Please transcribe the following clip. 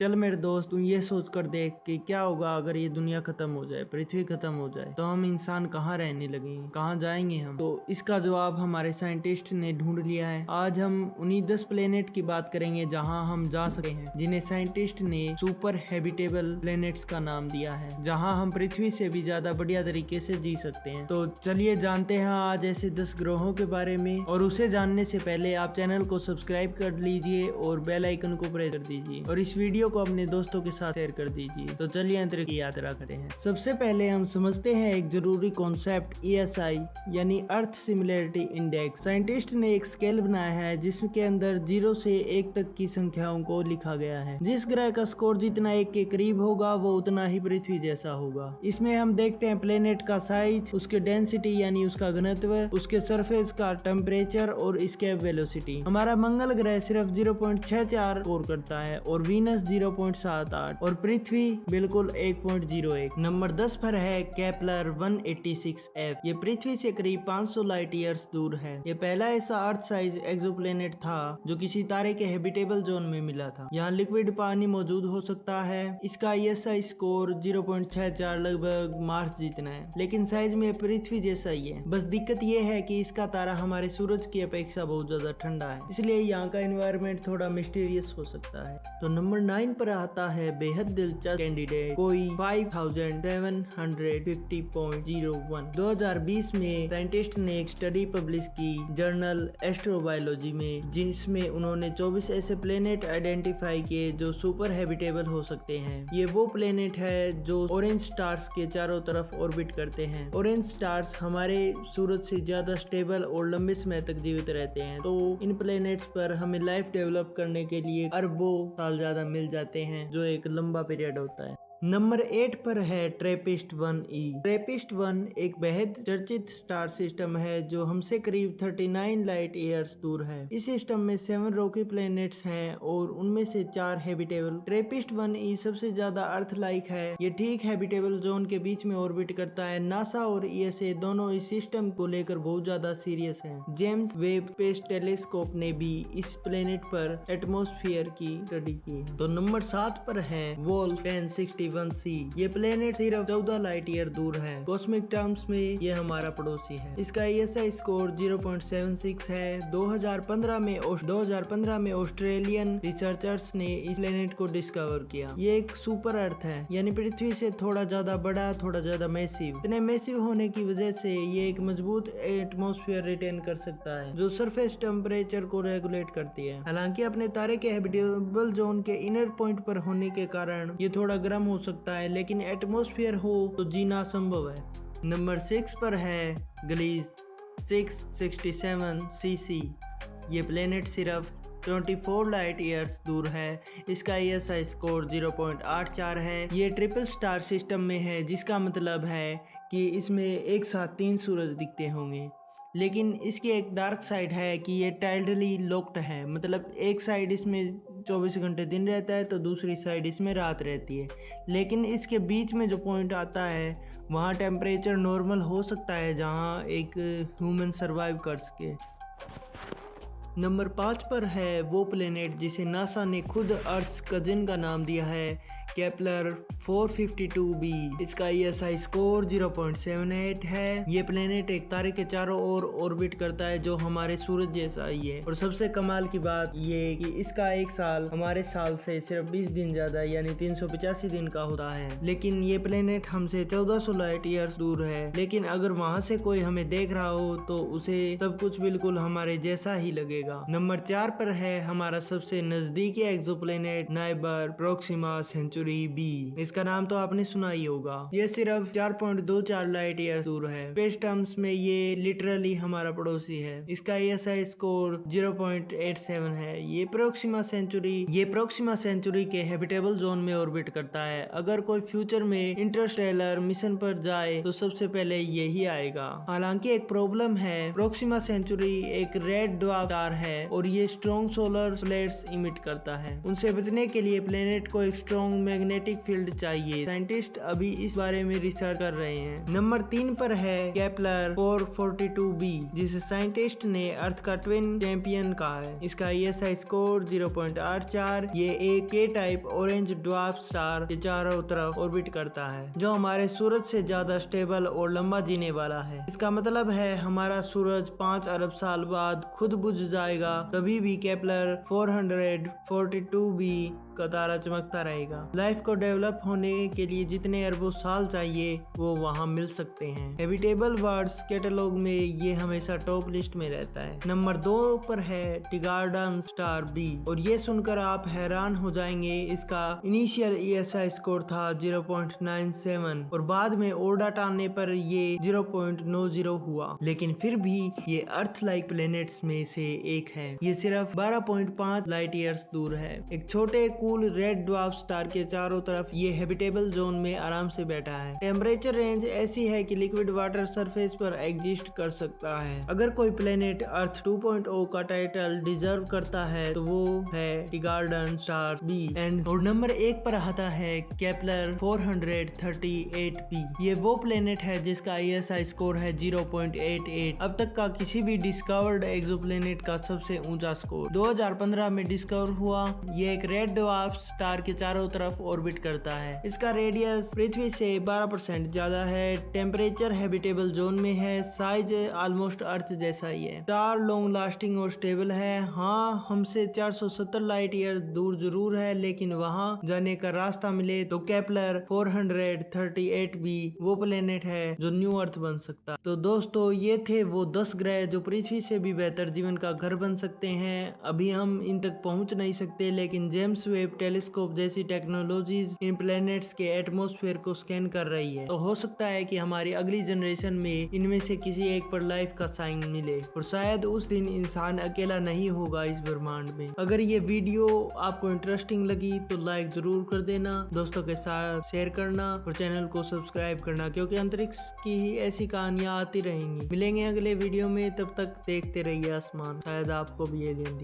चल मेरे दोस्त, तू ये सोच कर देख कि क्या होगा अगर ये दुनिया खत्म हो जाए, पृथ्वी खत्म हो जाए, तो हम इंसान कहाँ रहने लगेंगे, कहाँ जाएंगे हम। तो इसका जवाब हमारे साइंटिस्ट ने ढूंढ लिया है। आज हम उन्हीं 10 प्लेनेट की बात करेंगे जहाँ हम जा सके हैं, जिन्हें साइंटिस्ट ने सुपर हैबिटेबल प्लेनेट्स का नाम दिया है, जहाँ हम पृथ्वी से भी ज्यादा बढ़िया तरीके से जी सकते हैं। तो चलिए जानते हैं आज ऐसे 10 ग्रहों के बारे में। और उसे जानने से पहले आप चैनल को सब्सक्राइब कर लीजिए और बेल आइकन को प्रेस कर दीजिए और इस वीडियो को अपने दोस्तों के साथ शेयर कर दीजिए। तो चलिए अंतरिक्ष की यात्रा करते हैं। सबसे पहले हम समझते हैं एक जरूरी कॉन्सेप्ट ESI यानी अर्थ सिमिलरिटी इंडेक्स। साइंटिस्ट ने एक स्केल बनाया है जिसके अंदर 0 से 1 तक की संख्याओं को लिखा गया है। जिस ग्रह का स्कोर जितना 1 के करीब होगा वो उतना ही पृथ्वी जैसा होगा। इसमें हम देखते हैं प्लेनेट का साइज, उसके डेंसिटी यानी उसका घनत्व, उसके सरफेस का टेम्परेचर और एस्केप वेलोसिटी। हमारा मंगल ग्रह सिर्फ 0.64 स्कोर करता है और वीनस 0.78 और पृथ्वी बिल्कुल 1.01। नंबर 10 पर है केपलर 186f। ये पृथ्वी से करीब 500 लाइट ईयर्स दूर है। ये पहला ऐसा अर्थ साइज एक्सोप्लैनेट था जो किसी तारे के हैबिटेबल जोन में मिला था। यहाँ लिक्विड पानी मौजूद हो सकता है। इसका ESI स्कोर 0.64 लगभग मार्स जितना है, लेकिन साइज में पृथ्वी जैसा ही है। बस दिक्कत ये है कि इसका तारा हमारे सूरज की अपेक्षा बहुत ज्यादा ठंडा है, इसलिए यहाँ का एनवायरनमेंट थोड़ा मिस्टीरियस हो सकता है। तो नंबर 9 पर आता है बेहद दिलचस्प कैंडिडेट कोई 5750.01। 2020 में साइंटिस्ट ने एक स्टडी पब्लिश की जर्नल एस्ट्रोबायोलॉजी में, जिसमें उन्होंने 24 ऐसे प्लेनेट आइडेंटिफाई किए जो सुपर हैबिटेबल हो सकते हैं। ये वो प्लेनेट है जो ऑरेंज स्टार्स के चारों तरफ ऑर्बिट करते हैं। ऑरेंज स्टार्स हमारे सूरज से ज्यादा स्टेबल और लंबे समय तक जीवित रहते हैं। तो इन प्लेनेट्स पर हमें लाइफ डेवलप करने के लिए अरबों साल ज्यादा मिल जाते हैं, जो एक लंबा पीरियड होता है। नंबर 8 पर है ट्रेपिस्ट 1e। ट्रेपिस्ट 1 एक बेहद चर्चित स्टार सिस्टम है जो हमसे करीब 39 लाइट ईयर्स दूर है। इस सिस्टम में 7 रॉकी प्लैनेट्स हैं और उनमें से 4 हैबिटेबल। ट्रेपिस्ट 1e सबसे ज्यादा अर्थ लाइक है। ये ठीक हैबिटेबल जोन के बीच में ऑर्बिट करता है। नासा और ESA दोनों इस सिस्टम को लेकर बहुत ज्यादा सीरियस हैं। जेम्स वेब स्पेस टेलीस्कोप ने भी इस प्लेनेट पर एटमॉस्फेयर की स्टडी की है। तो नंबर 7 पर है वोल्फ 1061c। ये प्लेनेट सिर्फ 14 लाइट ईयर दूर है। कॉस्मिक टर्म्स में ये हमारा पड़ोसी है। इसका ESI स्कोर 0.76 है। 2015 में ऑस्ट्रेलियन रिसर्चर्स ने इस प्लेनेट को डिस्कवर किया। ये एक सुपर अर्थ है, यानी पृथ्वी से थोड़ा ज्यादा बड़ा, थोड़ा ज्यादा मैसिव। इतने मैसिव होने की वजह से ये एक मजबूत एटमॉस्फेयर रिटेन कर सकता है जो सरफेस टेम्परेचर को रेगुलेट करती है। हालांकि अपने तारे के हैबिटेबल जोन के इनर पॉइंट पर होने के कारण ये थोड़ा गर्म हो सकता है, लेकिन एटमॉस्फेयर हो तो जीना संभव है। नंबर 6 पर है ग्लीज 667cc। ये प्लेनेट सिर्फ 24 लाइट ईयर्स दूर है। इसका ESI स्कोर 0.84 है। ये ट्रिपल स्टार सिस्टम में है, जिसका मतलब है कि इसमें एक साथ 3 सूरज दिखते होंगे। लेकिन इसकी एक डार्क साइड है कि ये टाइडली लॉक्ड है, मतलब एक साइड इसमें 24 घंटे दिन रहता है तो दूसरी साइड इसमें रात रहती है। लेकिन इसके बीच में जो पॉइंट आता है वहाँ टेम्परेचर नॉर्मल हो सकता है, जहाँ एक ह्यूमन सरवाइव कर सके। नंबर 5 पर है वो प्लेनेट जिसे नासा ने खुद अर्थ कजिन का नाम दिया है, केपलर 452b। इसका ESI स्कोर 0.78 है। ये प्लेनेट एक तारे के चारों ओर ऑर्बिट करता है जो हमारे सूरज जैसा ही है। और सबसे कमाल की बात ये कि इसका एक साल हमारे साल से सिर्फ 20 दिन ज्यादा यानी 385 दिन का होता है। लेकिन ये प्लेनेट हमसे 1400 लाइट ईयर्स दूर है। लेकिन अगर वहाँ से कोई हमें देख रहा हो तो उसे सब कुछ बिल्कुल हमारे जैसा ही लगेगा। नंबर 4 पर है हमारा सबसे नजदीकी exoplanet neighbour Proxima Centauri B। इसका नाम तो आपने सुना ही होगा। ये सिर्फ 4.24 लाइट ईयर दूर है। स्पेस टर्म्स में ये लिटरली हमारा पड़ोसी है। इसका ESI स्कोर 0.87 है। ये प्रोक्सिमा सेंचुरी के हैबिटेबल जोन में ऑर्बिट करता है। अगर कोई फ्यूचर में इंटरस्टेलर मिशन पर जाए तो सबसे पहले यही आएगा। हालांकि एक प्रॉब्लम है, प्रोक्सिमा सेंचुरी एक रेड ड्वार्फ स्टार है और ये स्ट्रॉन्ग सोलर फ्लेयर्स इमिट करता है। उनसे बचने के लिए प्लेनेट को एक स्ट्रॉन्ग मैग्नेटिक फील्ड चाहिए। साइंटिस्ट अभी इस बारे में रिसर्च कर रहे हैं। नंबर 3 पर है केपलर 442b, जिसे साइंटिस्ट ने अर्थ का ट्विन चैंपियन कहा है। इसका ESI स्कोर 0.84। ये एक के टाइप ऑरेंज ड्वार्फ स्टार के चारों तरफ ऑर्बिट करता है, जो हमारे सूरज से ज्यादा स्टेबल और लंबा जीने वाला है। इसका मतलब है हमारा सूरज 5 अरब साल बाद खुद बुझ जाएगा, तभी भी केपलर 442b का तारा चमकता रहेगा। लाइफ को डेवलप होने के लिए जितने अरबों साल चाहिए वो वहाँ मिल सकते हैं। हैबिटेबल वर्ल्ड्स कैटलॉग में ये हमेशा टॉप लिस्ट में रहता है। नंबर 2 पर है टिगार्डन स्टार बी, और ये सुनकर आप हैरान हो जाएंगे। इसका इनिशियल ESI स्कोर था 0.97 और बाद में ओर्डा टानने पर ये 0.90 हुआ, लेकिन फिर भी ये अर्थ लाइक प्लैनेट्स में से एक है। ये सिर्फ 12.5 लाइट ईयर्स दूर है। एक छोटे कूल रेड ड्वार्फ स्टार के चारों तरफ ये हैबिटेबल जोन में आराम से बैठा है। टेम्परेचर रेंज ऐसी है कि लिक्विड वाटर सरफेस पर एग्जिस्ट कर सकता है। अगर कोई प्लेनेट अर्थ 2.0 का टाइटल डिजर्व करता है तो वो है टिगार्डन स्टार बी। और नंबर 1 पर आता है केपलर 438b। ये वो प्लेनेट है जिसका ESI स्कोर है 0.88, अब तक का किसी भी डिस्कवर्ड एक्सोप्लेनेट का सबसे ऊंचा स्कोर। 2015 में डिस्कवर हुआ। ये एक रेड ड्वार्फ स्टार के चारों तरफ ऑर्बिट करता है। इसका रेडियस पृथ्वी से 12% ज्यादा है। टेम्परेचर हैबिटेबल जोन में है। साइज ऑलमोस्ट अर्थ जैसा ही है। स्टार लॉन्ग लास्टिंग और स्टेबल है। हाँ, हमसे 470 लाइट ईयर दूर जरूर है, लेकिन वहाँ जाने का रास्ता मिले तो केपलर 438b वो प्लेनेट है जो न्यू अर्थ बन सकता। तो दोस्तों, ये थे वो 10 ग्रह जो पृथ्वी से भी बेहतर जीवन का घर बन सकते हैं। अभी हम इन तक पहुंच नहीं सकते, लेकिन जेम्स वेब टेलीस्कोप जैसी टेक्नोलॉजीज इन प्लैनेट्स के एटमॉस्फेयर को स्कैन कर रही है। तो हो सकता है कि हमारी अगली जनरेशन में इनमें से किसी एक पर लाइफ का साइन मिले, और शायद उस दिन इंसान अकेला नहीं होगा इस ब्रह्मांड में। अगर ये वीडियो आपको इंटरेस्टिंग लगी तो लाइक जरूर कर देना, दोस्तों के साथ शेयर करना और चैनल को सब्सक्राइब करना, क्योंकि अंतरिक्ष की ही ऐसी कहानियां आती रहेंगी। मिलेंगे अगले वीडियो में, तब तक देखते रहिए आसमान, शायद आपको भी एलियन